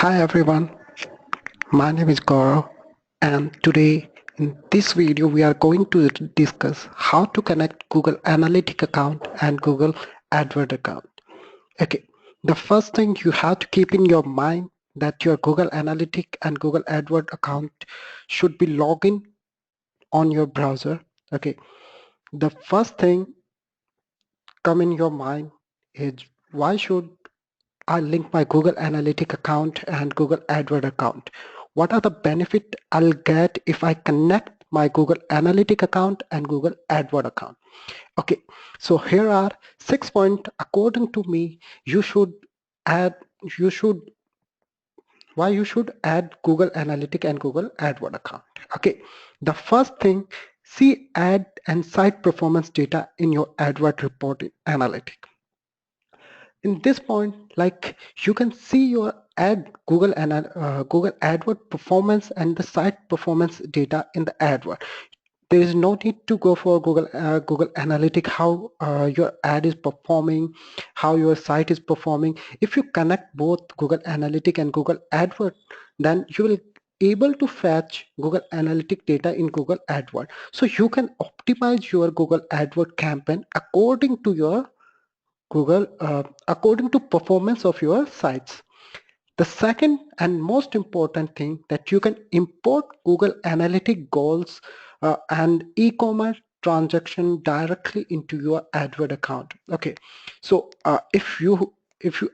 Hi everyone, my name is Gaurav and today in this video we are going to discuss how to connect Google Analytics account and Google AdWords account. Okay, the first thing you have to keep in your mind that your Google Analytics and Google AdWords account should be logged in on your browser. Okay, the first thing come in your mind is why should I link my Google Analytics account and Google AdWords account. What are the benefits I'll get if I connect my Google Analytics account and Google AdWords account? Okay, so here are 6 points according to me you should add, you should, why you should add Google Analytics and Google AdWords account. Okay, the first thing, see ad and site performance data in your AdWords report in Analytics. In this point, like you can see your ad Google and Google AdWords performance and the site performance data in the AdWords. There is no need to go for Google Analytics how your ad is performing, how your site is performing. If you connect both Google Analytics and Google AdWords, then you will able to fetch Google Analytics data in Google AdWords. So you can optimize your Google AdWords campaign according to your Google according to performance of your sites. The second and most important thing that you can import Google Analytic goals and e-commerce transaction directly into your AdWords account. Okay, so if you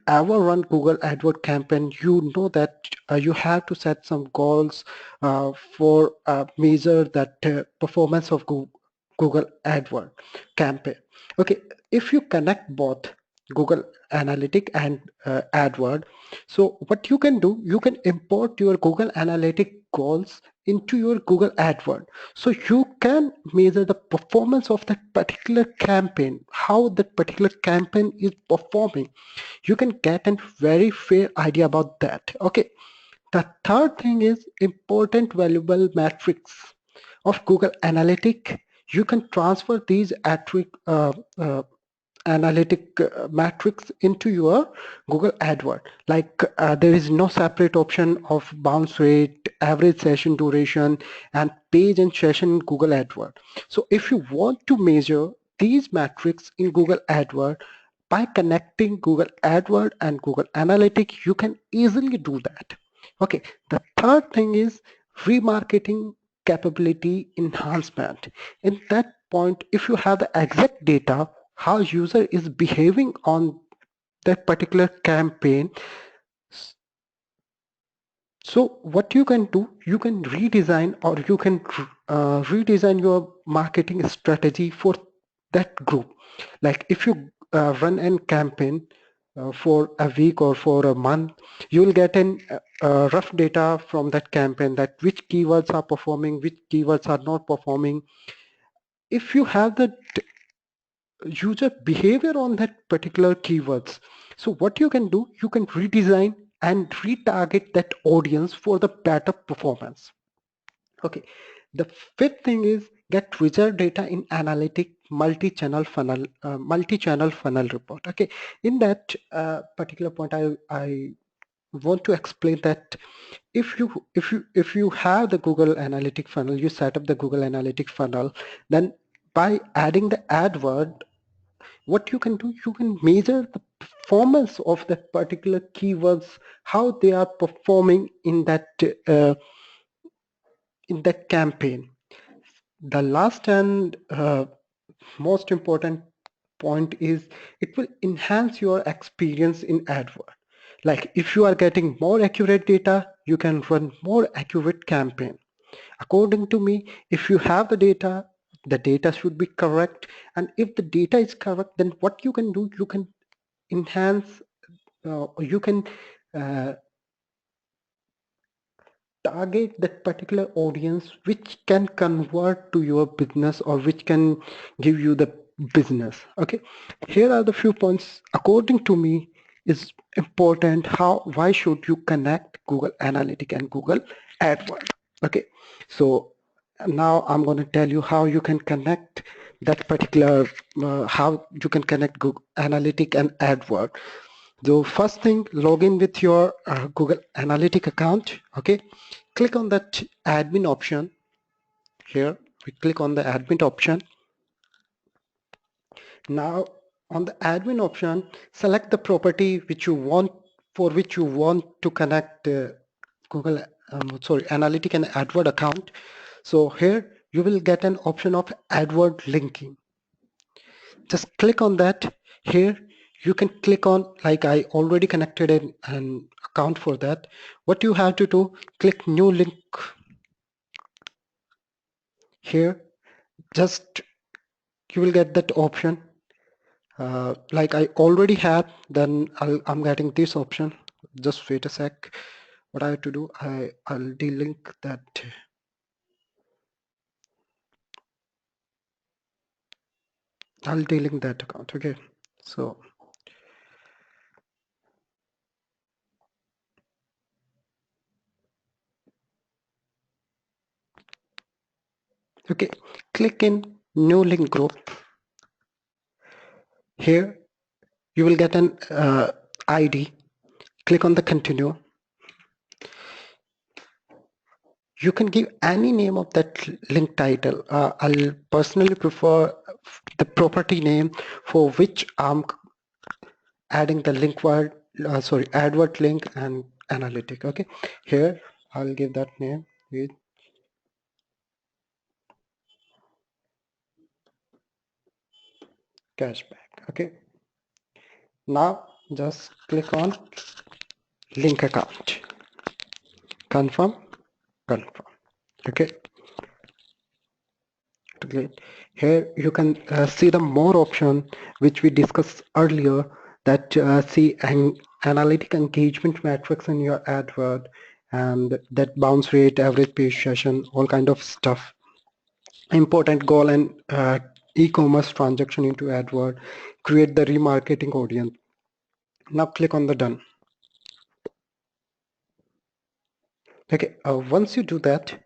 ever run Google AdWords campaign, you know that you have to set some goals for measure that performance of Google AdWords campaign. Okay, if you connect both Google Analytic and AdWords, so what you can do, you can import your Google Analytic goals into your Google AdWords. So you can measure the performance of that particular campaign, how that particular campaign is performing. You can get a very fair idea about that. Okay. The third thing is important valuable metrics of Google Analytic. You can transfer these analytic metrics into your Google AdWords. Like there is no separate option of bounce rate, average session duration, and page and session in Google AdWords. So if you want to measure these metrics in Google AdWords, by connecting Google AdWords and Google Analytics, you can easily do that. Okay, the third thing is remarketing capability enhancement. In that point, if you have the exact data, how user is behaving on that particular campaign, so what you can do, you can redesign or you can redesign your marketing strategy for that group. Like if you run a campaign for a week or for a month, you will get an rough data from that campaign that which keywords are performing, which keywords are not performing. If you have the user behavior on that particular keywords, so what you can do, you can redesign and retarget that audience for the better performance. Okay, the fifth thing is get result data in analytic multi-channel funnel report. Okay, in that particular point, I want to explain that if you have the Google Analytic funnel, you set up the Google Analytic funnel, then by adding the AdWord, what you can do, you can measure the performance of that particular keywords, how they are performing uh, in that campaign. The last and most important point is it will enhance your experience in AdWords. Like if you are getting more accurate data, you can run more accurate campaign. According to me, if you have the data should be correct. And if the data is correct, then what you can do, you can enhance, you can uh, target that particular audience which can convert to your business or which can give you the business. Okay, here are the few points according to me is important. Why should you connect Google Analytics and Google AdWords? Okay, so now I'm going to tell you how you can connect that particular how you can connect Google Analytics and AdWords. So first thing, log in with your Google Analytics account. Okay, click on that admin option here. We click on the admin option. Now on the admin option, select the property which you want, for which you want to connect Google Analytics and AdWord account. So here you will get an option of AdWord linking. Just click on that. Here you can click on, like I already connected an account for that. What you have to do, click new link here. Just you will get that option. Like I already have, then I'm getting this option. Just wait a sec. What I have to do, I'll delink that. I'll delink that account. Okay, so okay, click in new link group. Here you will get an ID. Click on the continue. You can give any name of that link title. I'll personally prefer the property name for which I'm adding the link word, advert link and analytic. Okay, here I'll give that name with cashback. Okay, now just click on link account, confirm. Okay, great. Here you can see the more option which we discussed earlier, that see an analytic engagement metrics in your advert, and that bounce rate, average page session, all kind of stuff. Important goal and e-commerce transaction into advert, create the remarketing audience. Now click on the done. Okay, once you do that,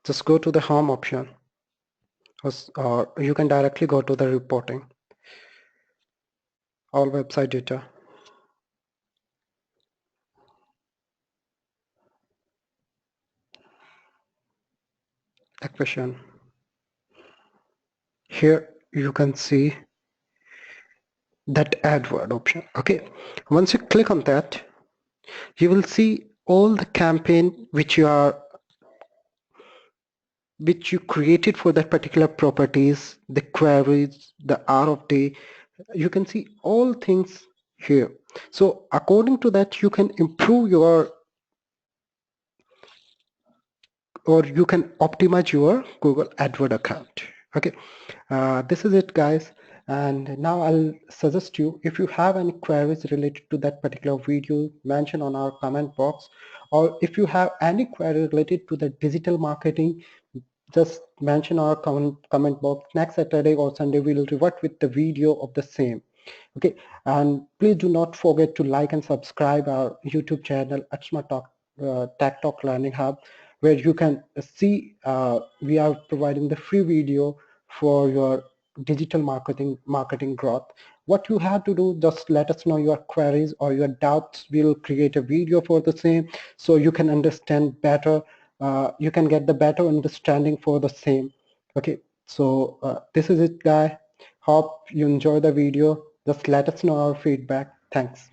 just go to the home option, or you can directly go to the reporting, all website data. Acquisition. Here you can see that AdWord option. Okay, once you click on that, you will see all the campaign which you created for that particular properties, the queries, the hour of day. You can see all things here. So according to that, you can improve your, or you can optimize your Google AdWord account. Okay, this is it, guys. And now I'll suggest you, if you have any queries related to that particular video, mention on our comment box. Or if you have any query related to the digital marketing, just mention our comment box. Next Saturday or Sunday we will revert with the video of the same. Okay, and please do not forget to like and subscribe our YouTube channel, Aksma Talk, Tech Talk Learning Hub, where you can see we are providing the free video for your digital marketing growth. What you have to do, just let us know your queries or your doubts. We'll create a video for the same, so you can understand better. You can get the better understanding for the same. Okay, so this is it, guy. Hope you enjoy the video. Just let us know our feedback. Thanks.